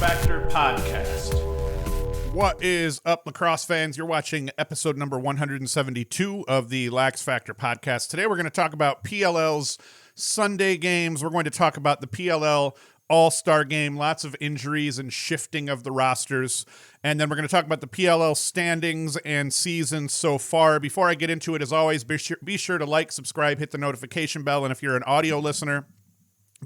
LaxFactor podcast. What is up, lacrosse fans? You're watching episode number 172 of the LaxFactor podcast. Today we're going to talk about PLL's Sunday games. We're going to talk about the PLL All-Star game, lots of injuries and shifting of the rosters. And then we're going to talk about the PLL standings and season so far. Before I get into it, as always, be sure to like, subscribe, hit the notification bell. And if you're an audio listener,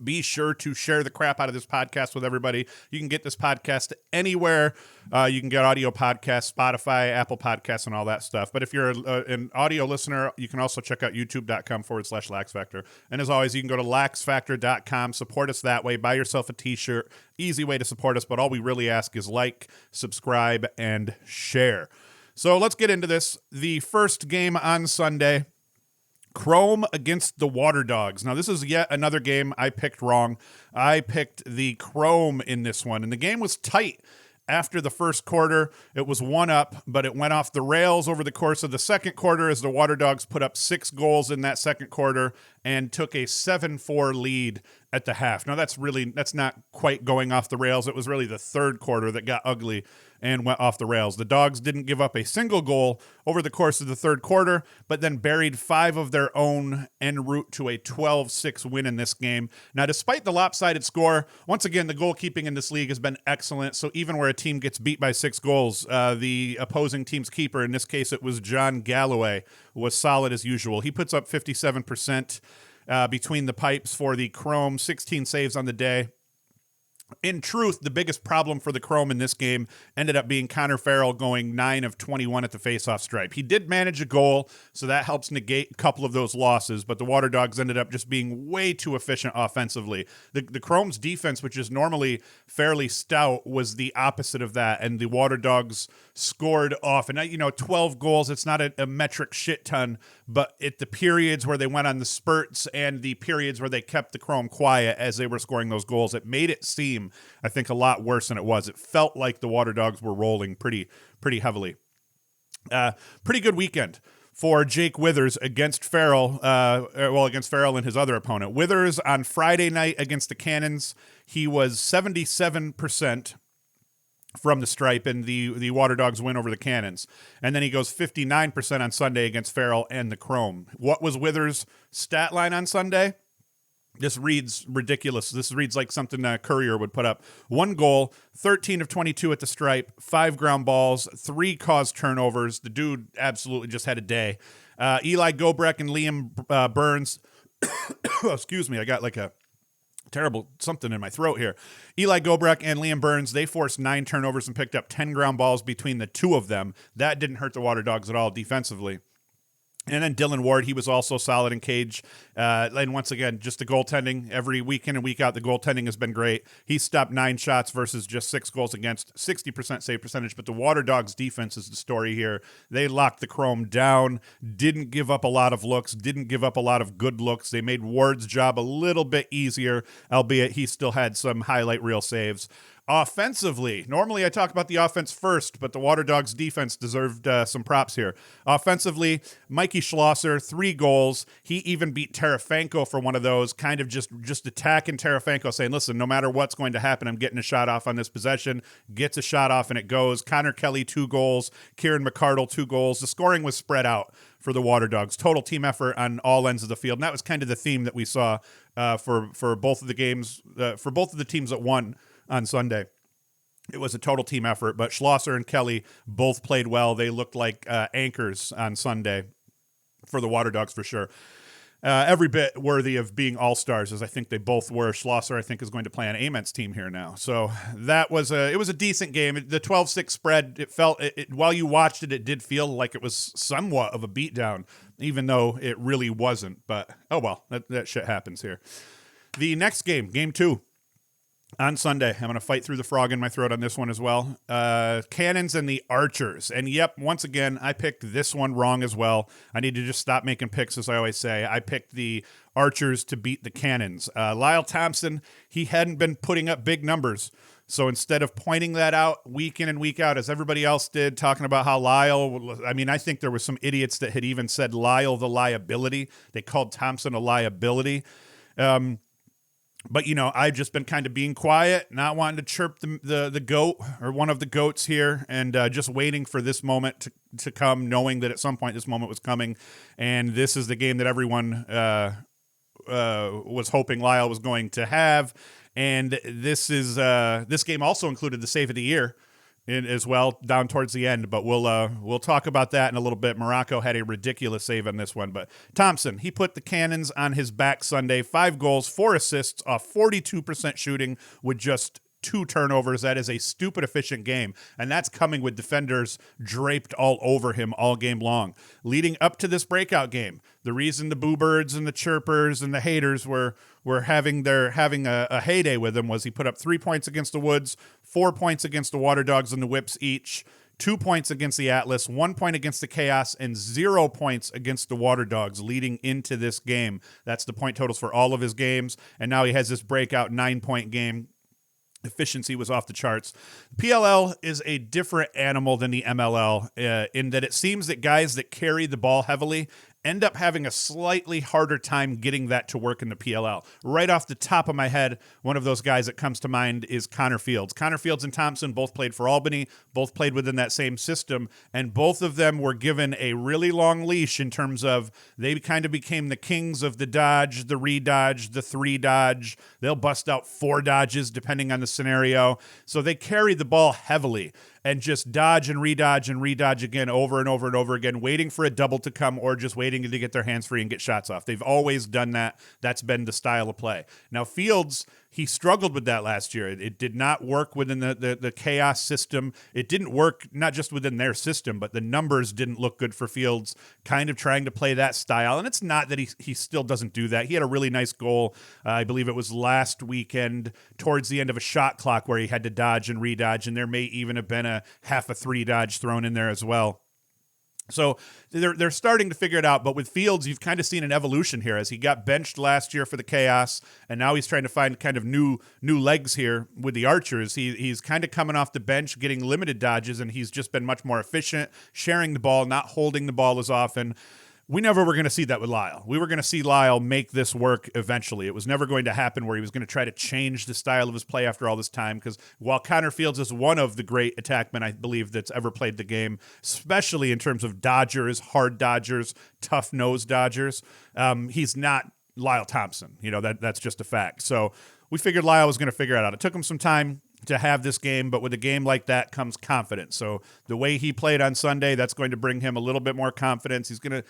be sure to share the crap out of this podcast with everybody. You can get this podcast anywhere. You can get audio podcasts, Spotify, Apple Podcasts, and all that stuff. But if you're an audio listener, you can also check out youtube.com/LaxFactor. And as always, you can go to LaxFactor.com, support us that way, buy yourself a t-shirt. Easy way to support us, but all we really ask is like, subscribe, and share. So let's get into this. The first game on Sunday, Chrome against the Waterdogs. Now, this is yet another game I picked wrong. I picked the Chrome in this one, and the game was tight. After the first quarter, it was 1-up, but it went off the rails over the course of the second quarter as the Waterdogs put up 6 goals in that second quarter and took a 7-4 lead at the half. Now, that's not quite going off the rails. It was really the third quarter that got ugly and went off the rails. The Dogs didn't give up a single goal over the course of the third quarter, but then buried 5 of their own en route to a 12-6 win in this game. Now, despite the lopsided score, once again, the goalkeeping in this league has been excellent. So even where a team gets beat by 6 goals, the opposing team's keeper, in this case it was John Galloway, was solid as usual. He puts up 57% between the pipes for the Chrome, 16 saves on the day. In truth, the biggest problem for the Chrome in this game ended up being Connor Farrell going 9 of 21 at the faceoff stripe. He did manage a goal, so that helps negate a couple of those losses, but the Waterdogs ended up just being way too efficient offensively. The Chrome's defense, which is normally fairly stout, was the opposite of that, and the Waterdogs scored off. And, 12 goals, it's not a metric shit ton, but at the periods where they went on the spurts and the periods where they kept the Chrome quiet as they were scoring those goals, it made it seem, I think, a lot worse than it was. It felt like the Waterdogs were rolling pretty heavily. Pretty good weekend for Jake Withers against Farrell, against Farrell and his other opponent. Withers on Friday night against the Cannons, he was 77% from the stripe, and the Waterdogs win over the Cannons. And then he goes 59% on Sunday against Farrell and the Chrome. What was Withers' stat line on Sunday? This reads ridiculous. This reads like something a Courier would put up. 1 goal, 13 of 22 at the stripe, 5 ground balls, 3 caused turnovers. The dude absolutely just had a day. Eli Gobrecht and Liam Burns. Excuse me, I got like a terrible something in my throat here. Eli Gobrecht and Liam Burns, they forced 9 turnovers and picked up 10 ground balls between the two of them. That didn't hurt the Waterdogs at all defensively. And then Dylan Ward, he was also solid in cage. And once again, just the goaltending. Every week in and week out, the goaltending has been great. He stopped 9 shots versus just 6 goals against, 60% save percentage. But the Waterdogs defense is the story here. They locked the Chrome down, didn't give up a lot of looks, didn't give up a lot of good looks. They made Ward's job a little bit easier, albeit he still had some highlight reel saves. Offensively, normally I talk about the offense first, but the Waterdogs defense deserved some props here. Offensively, Mikie Schlosser, 3 goals. He even beat Tarafanko for one of those, kind of just attacking Tarafanko, saying, listen, no matter what's going to happen, I'm getting a shot off on this possession. Gets a shot off and it goes. Connor Kelly, 2 goals. Kieran McCardle, 2 goals. The scoring was spread out for the Waterdogs. Total team effort on all ends of the field. And that was kind of the theme that we saw for both of the games, for both of the teams that won on Sunday. It was a total team effort, but Schlosser and Kelly both played well. They looked like anchors on Sunday for the Waterdogs for sure. Every bit worthy of being all-stars, as I think they both were. Schlosser, I think, is going to play on Ament's team here now. So that was it was a decent game. The 12-6 spread, it felt, while you watched it, it did feel like it was somewhat of a beatdown, even though it really wasn't. But, oh well, that shit happens here. The next game, game 2. On Sunday, I'm going to fight through the frog in my throat on this one as well. Cannons and the Archers. And yep, once again, I picked this one wrong as well. I need to just stop making picks, as I always say. I picked the Archers to beat the Cannons. Lyle Thompson, he hadn't been putting up big numbers. So instead of pointing that out week in and week out, as everybody else did, talking about how Lyle, I think there were some idiots that had even said Lyle the liability. They called Thompson a liability. But, I've just been kind of being quiet, not wanting to chirp the goat or one of the goats here, and just waiting for this moment to come, knowing that at some point this moment was coming. And this is the game that everyone was hoping Lyle was going to have. And this game also included the save of the year as well down towards the end, but we'll talk about that in a little bit. Marrocco had a ridiculous save on this one, but Thompson, he put the Cannons on his back Sunday. 5 goals, 4 assists off 42% shooting with just 2 turnovers. That is a stupid efficient game, and that's coming with defenders draped all over him all game long. Leading up to this breakout game, the reason the boo birds and the chirpers and the haters were having a heyday with him was he put up 3 points against the Woods, 4 points against the Waterdogs and the Whips each, 2 points against the Atlas, 1 point against the Chaos, and 0 points against the Waterdogs leading into this game. That's the point totals for all of his games, and now he has this breakout 9-point game. Efficiency was off the charts. PLL is a different animal than the MLL in that it seems that guys that carry the ball heavily end up having a slightly harder time getting that to work in the PLL. Right off the top of my head, one of those guys that comes to mind is Connor Fields. Connor Fields and Thompson both played for Albany, both played within that same system, and both of them were given a really long leash in terms of they kind of became the kings of the dodge, the re-dodge, the 3-dodge. They'll bust out 4 dodges depending on the scenario. So they carry the ball heavily and just dodge and redodge again over and over and over again, waiting for a double to come or just waiting to get their hands free and get shots off. They've always done that. That's been the style of play. Now, Fields, he struggled with that last year. It did not work within the Chaos system. It didn't work not just within their system, but the numbers didn't look good for Fields, kind of trying to play that style. And it's not that he still doesn't do that. He had a really nice goal. I believe it was last weekend towards the end of a shot clock where he had to dodge and redodge, and there may even have been a half a 3-dodge thrown in there as well. So they're starting to figure it out, but with Fields, you've kind of seen an evolution here as he got benched last year for the Chaos, and now he's trying to find kind of new legs here with the Archers. He's kind of coming off the bench, getting limited dodges, and he's just been much more efficient, sharing the ball, not holding the ball as often. We never were going to see that with Lyle. We were going to see Lyle make this work eventually. It was never going to happen where he was going to try to change the style of his play after all this time, because while Connor Fields is one of the great attackmen, I believe, that's ever played the game, especially in terms of dodgers, hard dodgers, tough nose dodgers, he's not Lyle Thompson. That's just a fact. So we figured Lyle was going to figure it out. It took him some time to have this game, but with a game like that comes confidence. So the way he played on Sunday, that's going to bring him a little bit more confidence. He's gonna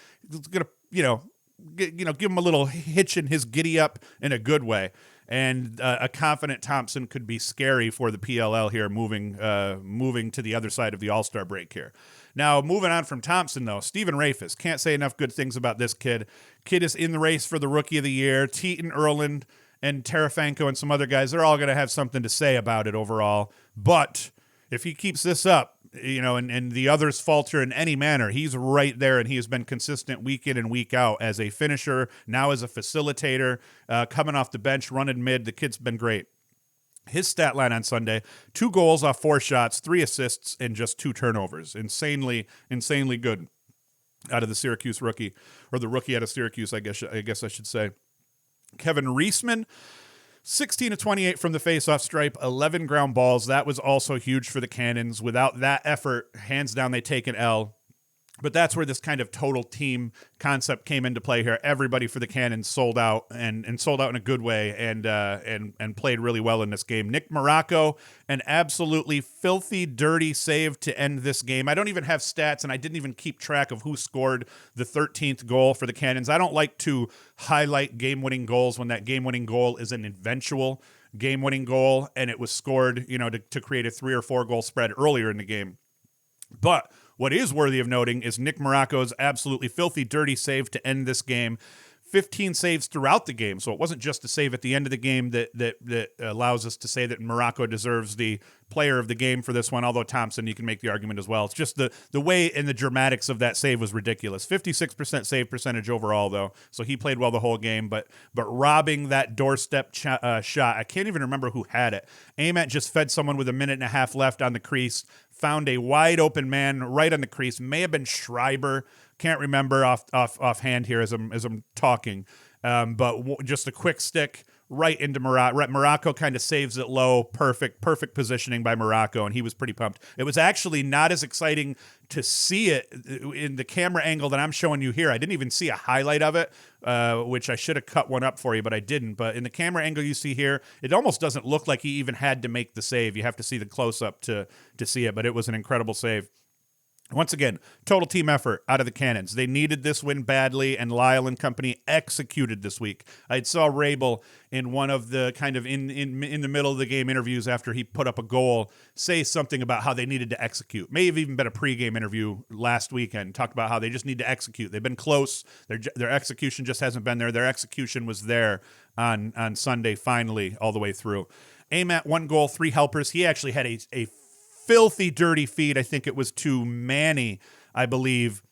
give him a little hitch in his giddy up in a good way. And a confident Thompson could be scary for the PLL here, moving to the other side of the All-Star break here. Now, moving on from Thompson, though, Stephen Rehfuss. Can't say enough good things about this kid. Kid is in the race for the Rookie of the Year. Teat and Erland and Tarafanko and some other guys, they're all going to have something to say about it overall. But if he keeps this up, and the others falter in any manner, he's right there, and he has been consistent week in and week out as a finisher, now as a facilitator, coming off the bench, running mid. The kid's been great. His stat line on Sunday, 2 goals off 4 shots, 3 assists, and just 2 turnovers. Insanely good out of the Syracuse rookie, or the rookie out of Syracuse, I guess I should say. Kevin Reisman, 16 of 28 from the faceoff stripe, 11 ground balls. That was also huge for the Cannons. Without that effort, hands down, they take an L. But that's where this kind of total team concept came into play here. Everybody for the Cannons sold out and sold out in a good way and played really well in this game. Nick Marrocco, an absolutely filthy, dirty save to end this game. I don't even have stats, and I didn't even keep track of who scored the 13th goal for the Cannons. I don't like to highlight game-winning goals when that game-winning goal is an eventual game-winning goal, and it was scored, to create a 3 or 4 goal spread earlier in the game. But what is worthy of noting is Nick Marrocco's absolutely filthy, dirty save to end this game. 15 saves throughout the game, so it wasn't just a save at the end of the game that allows us to say that Marrocco deserves the player of the game for this one, although Thompson, you can make the argument as well. It's just the way and the dramatics of that save was ridiculous. 56% save percentage overall, though, so he played well the whole game, but robbing that doorstep shot, I can't even remember who had it. Ament just fed someone with a minute and a half left on the crease, found a wide open man right on the crease, may have been Schreiber, can't remember offhand here as I'm talking, but just a quick stick right into Marrocco. Marrocco kind of saves it low. Perfect positioning by Marrocco, and he was pretty pumped. It was actually not as exciting to see it in the camera angle that I'm showing you here. I didn't even see a highlight of it, which I should have cut one up for you, but I didn't. But in the camera angle you see here, it almost doesn't look like he even had to make the save. You have to see the close-up to see it, but it was an incredible save. Once again, total team effort out of the Cannons. They needed this win badly, and Lyle and company executed this week. I saw Rabel in one of the kind of in the middle of the game interviews after he put up a goal say something about how they needed to execute. May have even been a pregame interview last weekend, talked about how they just need to execute. They've been close. Their execution just hasn't been there. Their execution was there on Sunday finally all the way through. Ament, 1 goal, 3 helpers. He actually had a filthy, dirty feed. I think it was to Manny, I believe,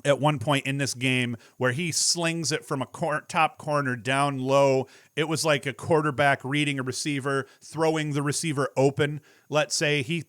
at one point in this game where he slings it from a top corner down low. It was like a quarterback reading a receiver, throwing the receiver open. Let's say he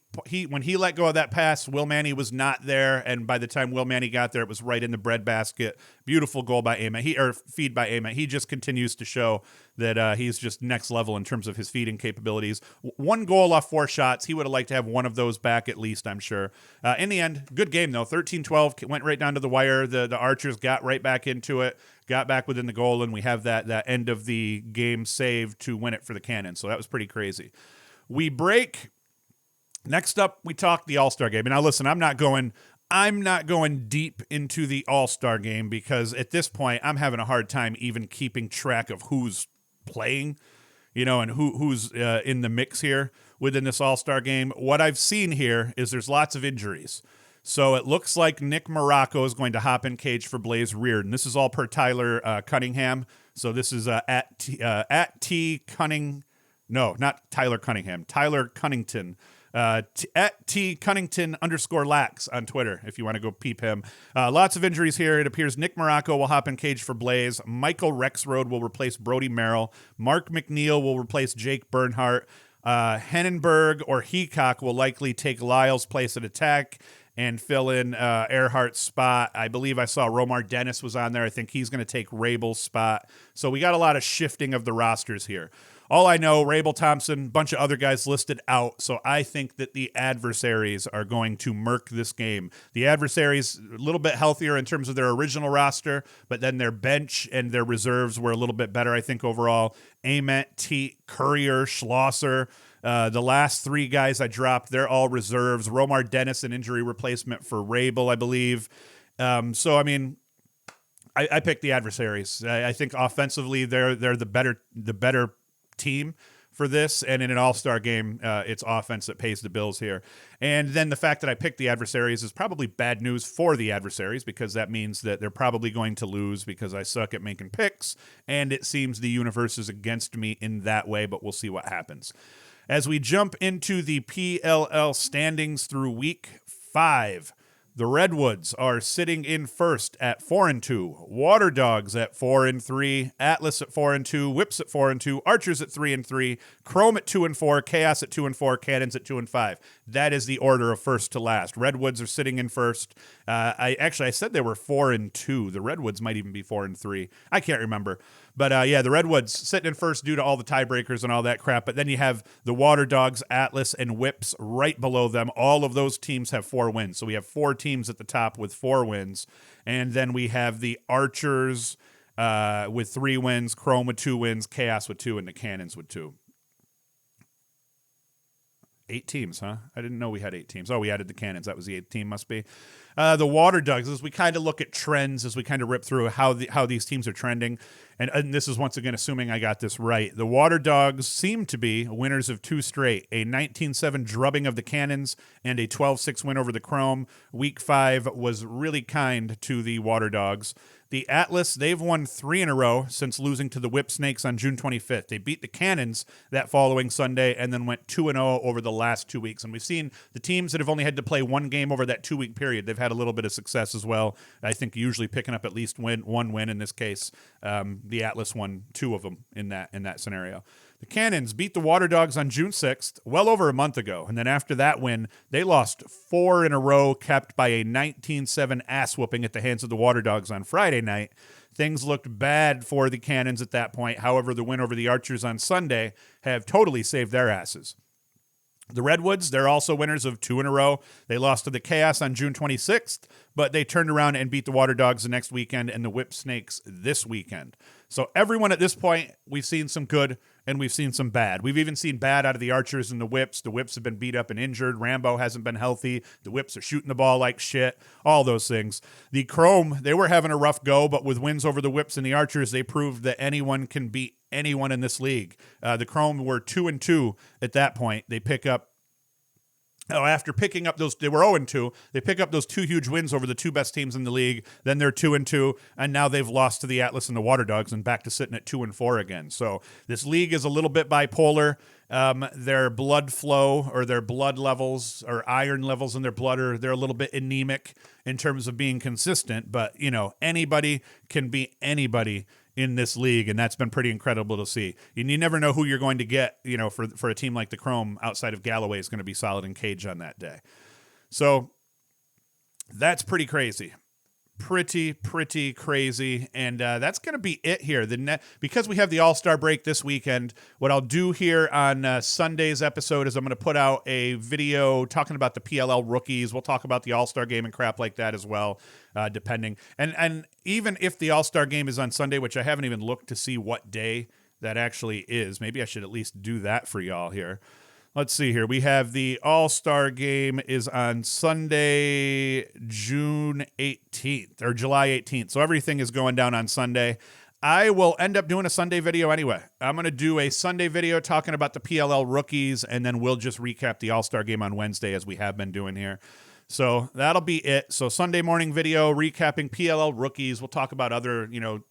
when he let go of that pass, Will Manny was not there, and by the time Will Manny got there, it was right in the breadbasket. Beautiful goal by Ament. Feed by Ament. He just continues to show that he's just next level in terms of his feeding capabilities. 1 goal off 4 shots. He would have liked to have one of those back at least, I'm sure. In the end, good game though. 13-12 went right down to the wire. The Archers got right back into it, got back within the goal, and we have that end of the game save to win it for the Cannons. So that was pretty crazy. We break. Next up, we talk the All-Star game. And now listen, I'm not going deep into the All-Star game because at this point I'm having a hard time even keeping track of who's playing, and who's in the mix here within this All-Star game. What I've seen here is there's lots of injuries. So it looks like Nick Marrocco is going to hop in cage for Blaze Reardon. This is all per Tyler Cunningham. So this is at T Cunning. No, not Tyler Cunningham. Tyler Cunnington. At T Cunnington _Lax on Twitter, if you want to go peep him. Lots of injuries here. It appears Nick Marrocco will hop in cage for Blaze. Michael Rexroad will replace Brody Merrill. Mark McNeil will replace Jake Bernhardt. Hennenberg or Heacock will likely take Lyle's place at attack and fill in Earhart's spot. I believe I saw Romar Dennis was on there. I think he's going to take Rabel's spot. So we got a lot of shifting of the rosters here. All I know, Lyle Thompson, bunch of other guys listed out, so I think that the adversaries are going to murk this game. The adversaries, a little bit healthier in terms of their original roster, but then their bench and their reserves were a little bit better, I think, overall. Ament, Teat, Courier, Schlosser. The last 3 guys I dropped, they're all reserves. Romar Dennis, an injury replacement for Rabel, I believe. So, I mean, I picked the adversaries. I think offensively, they're the better team for this, and in an all-star game, it's offense that pays the bills here. And then the fact that I picked the adversaries is probably bad news for the adversaries because that means that they're probably going to lose because I suck at making picks, and it seems the universe is against me in that way, but we'll see what happens. As we jump into the PLL standings through week 5, the Redwoods are sitting in first at 4-2. Waterdogs at 4-3. Atlas at 4-2. Whips at 4-2. Archers at 3-3. Chrome at 2-4. Chaos at 2-4. Cannons at 2-5. That is the order of first to last. Redwoods are sitting in first. I said they were 4-2. The Redwoods might even be 4-3. I can't remember. But the Redwoods sitting in first due to all the tiebreakers and all that crap. But then you have the Waterdogs, Atlas, and Whips right below them. All of those teams have 4 wins. So we have 4 teams at the top with 4 wins. And then we have the Archers with 3 wins, Chrome with 2 wins, Chaos with 2, and the Cannons with 2. 8 teams, huh? I didn't know we had 8 teams. Oh, we added the Cannons. That was the 8th team, must be. The Waterdogs, as we kind of look at trends, as we kind of rip through how these teams are trending, and this is once again assuming I got this right. The Waterdogs seem to be winners of 2 straight, a 19-7 drubbing of the Cannons and a 12-6 win over the Chrome. Week 5 was really kind to the Waterdogs. The Atlas, they've won 3 in a row since losing to the Whip Snakes on June 25th. They beat the Cannons that following Sunday and then went 2-0 over the last 2 weeks. And we've seen the teams that have only had to play 1 game over that 2-week period, they've had a little bit of success as well. I think usually picking up at least 1 win in this case. The Atlas won 2 of them in that scenario. The Cannons beat the Waterdogs on June 6th, well over a month ago. And then after that win, they lost 4 in a row, capped by a 19-7 ass whooping at the hands of the Waterdogs on Friday night. things looked bad for the Cannons at that point. However, the win over the Archers on Sunday have totally saved their asses. The Redwoods, they're also winners of 2 in a row. They lost to the Chaos on June 26th, but they turned around and beat the Waterdogs the next weekend and the Whip Snakes this weekend. So everyone at this point, we've seen some good and we've seen some bad. We've even seen bad out of the Archers and the Whips. The Whips have been beat up and injured. Rambo hasn't been healthy. The Whips are shooting the ball like shit. All those things. The Chrome, they were having a rough go, but with wins over the Whips and the Archers, they proved that anyone can beat anyone in this league. The Chrome were 2-2 at that point. They pick up after picking up those, they were 0-2. They pick up those 2 huge wins over the 2 best teams in the league. Then they're 2-2, and now they've lost to the Atlas and the Waterdogs and back to sitting at 2-4 again. So this league is a little bit bipolar. Their blood flow or their blood levels or iron levels in their blood they're a little bit anemic in terms of being consistent. But anybody can beat anybody in this league, and that's been pretty incredible to see. And you never know who you're going to get, for a team like the Chrome outside of Galloway is going to be solid in Cage on that day. So that's pretty crazy. Pretty crazy. And that's going to be it here. Because we have the All-Star break this weekend, what I'll do here on Sunday's episode is I'm going to put out a video talking about the PLL rookies. We'll talk about the All-Star game and crap like that as well, depending. And even if the All-Star game is on Sunday, which I haven't even looked to see what day that actually is, maybe I should at least do that for y'all here. Let's see here. We have the All-Star game is on Sunday, June 18th or July 18th. So everything is going down on Sunday. I will end up doing a Sunday video anyway. I'm going to do a Sunday video talking about the PLL rookies, and then we'll just recap the All-Star game on Wednesday as we have been doing here. So that'll be it. So Sunday morning video recapping PLL rookies. We'll talk about other,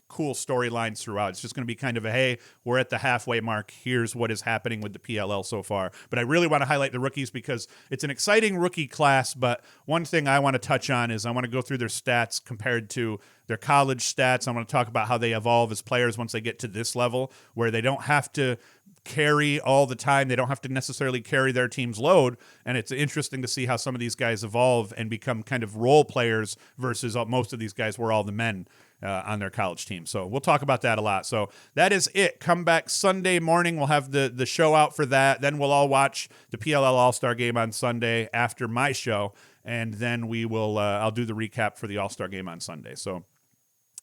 cool storylines throughout. It's just going to be kind of a, hey, we're at the halfway mark. Here's what is happening with the PLL so far. But I really want to highlight the rookies because it's an exciting rookie class. But one thing I want to touch on is I want to go through their stats compared to their college stats. I want to talk about how they evolve as players once they get to this level where they don't have to carry all the time. They don't have to necessarily carry their team's load. And it's interesting to see how some of these guys evolve and become kind of role players versus most of these guys were all the men on their college team. So we'll talk about that a lot. So that is it. Come back Sunday morning. We'll have the show out for that. Then we'll all watch the PLL All-Star game on Sunday after my show. And then we will, I'll do the recap for the All-Star game on Sunday. So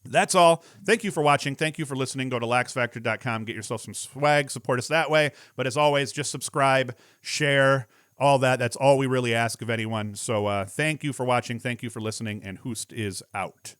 that's all. Thank you for watching. Thank you for listening. Go to LaxFactor.com. Get yourself some swag. Support us that way. But as always, just subscribe, share, all that. That's all we really ask of anyone. So thank you for watching. Thank you for listening. And Hoost is out.